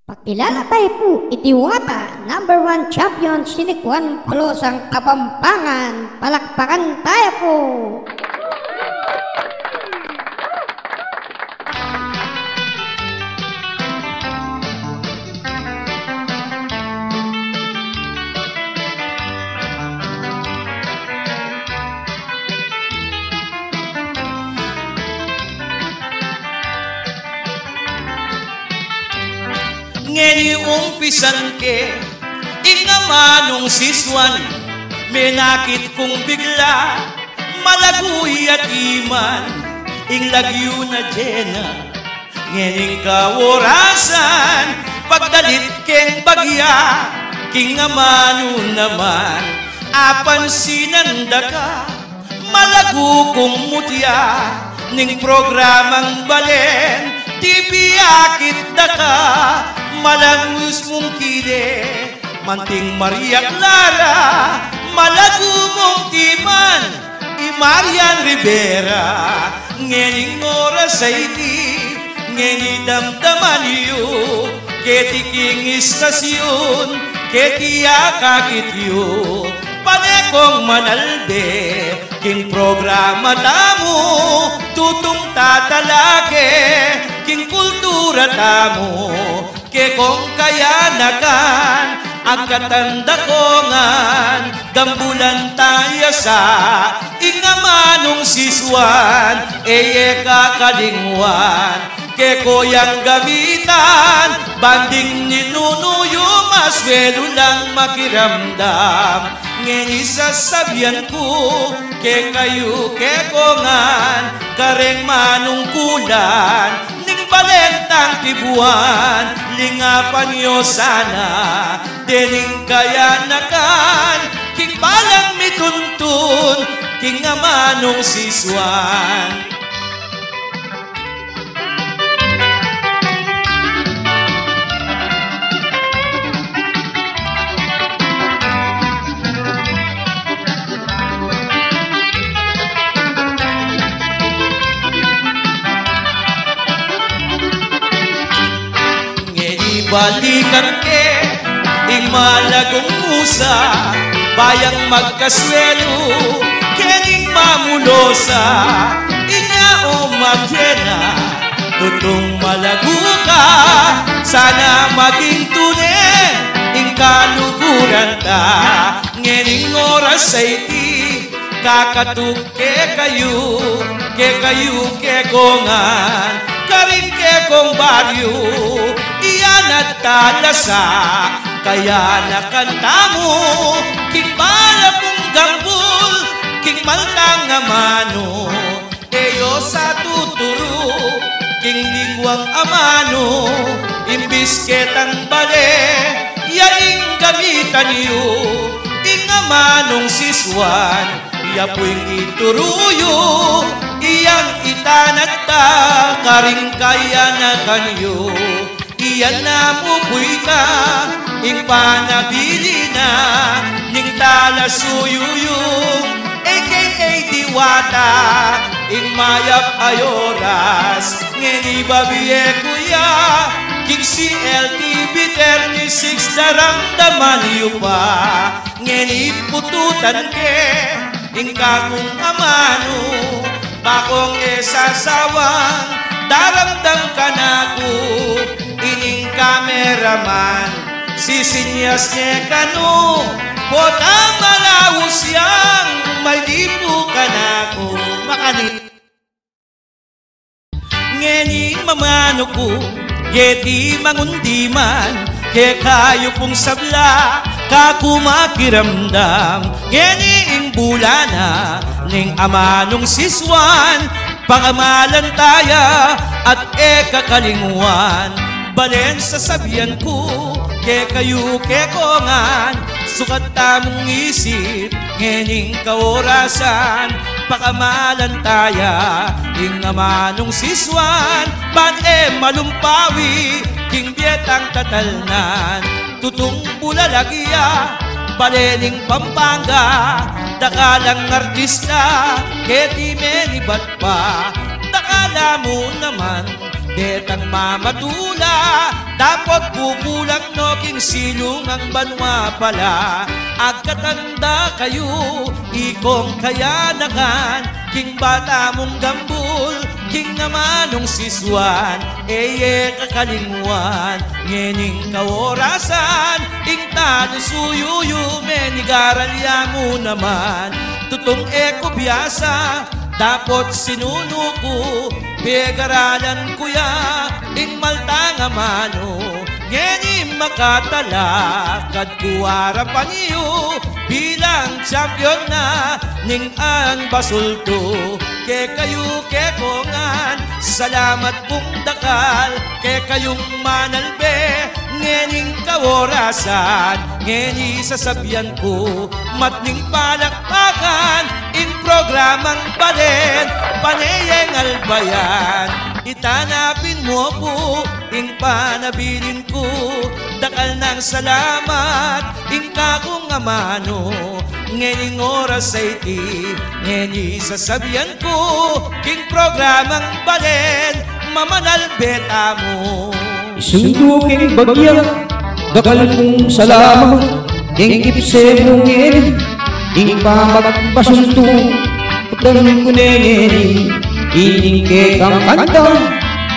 Pakilala tayo po, Itiwata, #1 champion, Sinikwan Kolosang Kapampangan. Palakpakan tayo po! Ngeni umpisan ke inga manong siswan menakit kong bigla malaguy at iman ing lagyo na jena ngening kaworasan pagdalit keng bagya king amano naman apan sinanda ka malagu kong mutya ning programang balen tibiyakit da ka malangus mong kide manting Maria Clara malagu mong timan Marian Rivera ngening oras ay di ngeni damdaman yu keti king istasyon keti akakit yu panekong manalde king programa tamo tutong tatalake king kultura tamo ke kong kayanakan ang katandakongan gambulan tayo sa ingamanong siswan eye kakalingwan ke koyang gamitan banding ninunuyo maswelo lang makiramdam ngeni sasabihan ko ke kayo ke kongan kareng manong kulan balentang tibuan lingapan nyo sana dening kayanakan king balang mituntun king amanong siswan balikan ke ing malagong musa bayang magkaswelo kening mamulosa inya o magjena tutong malagu ka sana maging tunen ing kaluguran ta ngening oras ay ti kakatuk ke kayo ke kongan karing ke kong baryo iyan at talasa kaya nakanta mo king bala kong gambul king maltang amano eyo sa tuturo king lingwang amano imbis ketang bale yaing gamitan yu ing amanong siswan yapuing ituruyo iyang itanagta karing kaya na kanyo iyan na mukuy ka ing panabili na ning talasuyuyong aka Diwata ing mayap ayoras ngeni babiye kuya king si LTV 36 naramdaman yu pa ngeni pututan ke ing kakong amano bakong esasawang daramdam ka na ko ining kameraman sisinyas niya kano potang malawos yang may lipo ka na ko makanit ngening mamano ko yeti mangundiman ke kayo pong sabla kakumakiramdam ngening bulana ning amanong siswan pangamalan taya at kakalingwan balen sa sabihan ko ke kayo ke kongan sukat tamong isip ngening kaorasan pakamalan taya ing amanong siswan ban malumpawi king bietang tatalnan tutong bulalagya balening Pampanga dakalang artista keti menibat pa dakala mo naman Detang mamatula, dapat bubulang no king silong ang banwa pala. Agkatanda kayo, ikong kayanakan, king bata mong gambul, king namanong siswan, kakalingwan, ngening kaorasan, ing tanusuyuyu, menigaralya mo naman, tutong biyasa, dapat sinunuko, pegaralan kuya, ing maltang amano, ngeni makatala, kad kuwara paniyo, bilang champion na, ning ang basulto, ke kayo kekongan, salamat pong dakal, ke kayong manalbe, ngening kaworasan, ngeni sasabyan ko, matning palakpakan, in programang balen, panayeng albayan, itanapin mo po, in panabilin ko, dakal ng salamat, in kakong amano, ngening oras ay iti, ngeni sasabyan ko, king programang balen, mamanalbeta mo. Isunduking bagya, dakal kong salamat, king ipse mong ngeni, ing pamagpasunto, pagdalang ko ngeni, ining kekang kanta,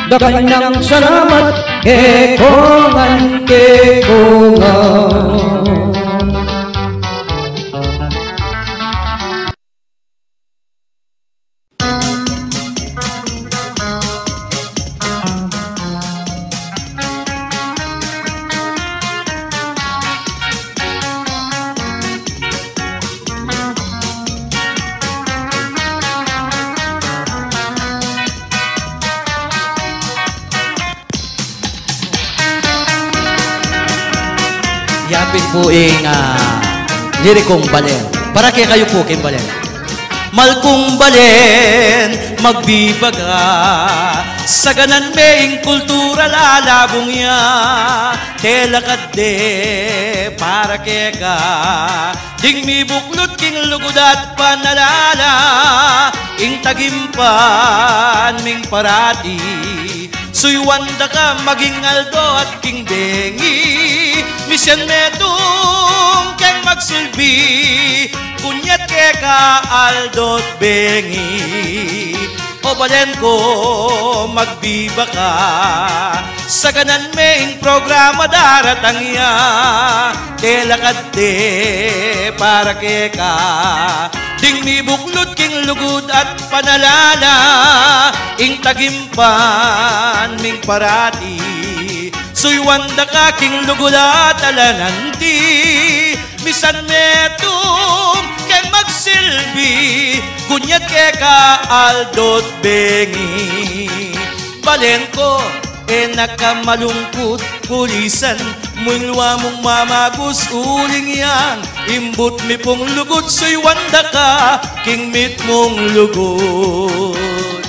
dakal ng salamat, kekongan, kekongan. Yapin po lirikong balen. Para kay kayo po king balen. Malkong balen, magbibaga, sa ganan meing kultura lalabong ya, telakad de, para kay ka, ding mi buklot king lugod at panalala, ing tagimpan, ming parati, suywanda ka maging aldo at king bengi, misyan metong keng magsilbi, kunyat keka aldot bengi. O balen ko magbiba ka, sa ganan maing programa daratang ya, telakad de para keka, ding mi buklod king lugod at panalala, ing tagimpan ming parati, suywanda ka king lugod at alananti, misan metong keng magsilbi, kunyat keka aldot bengi. Balen ko nakamalungkot, kulisan mulwa mong mamagus uling yang, imbut mi pong lugod, suywanda ka king mit mong lugod.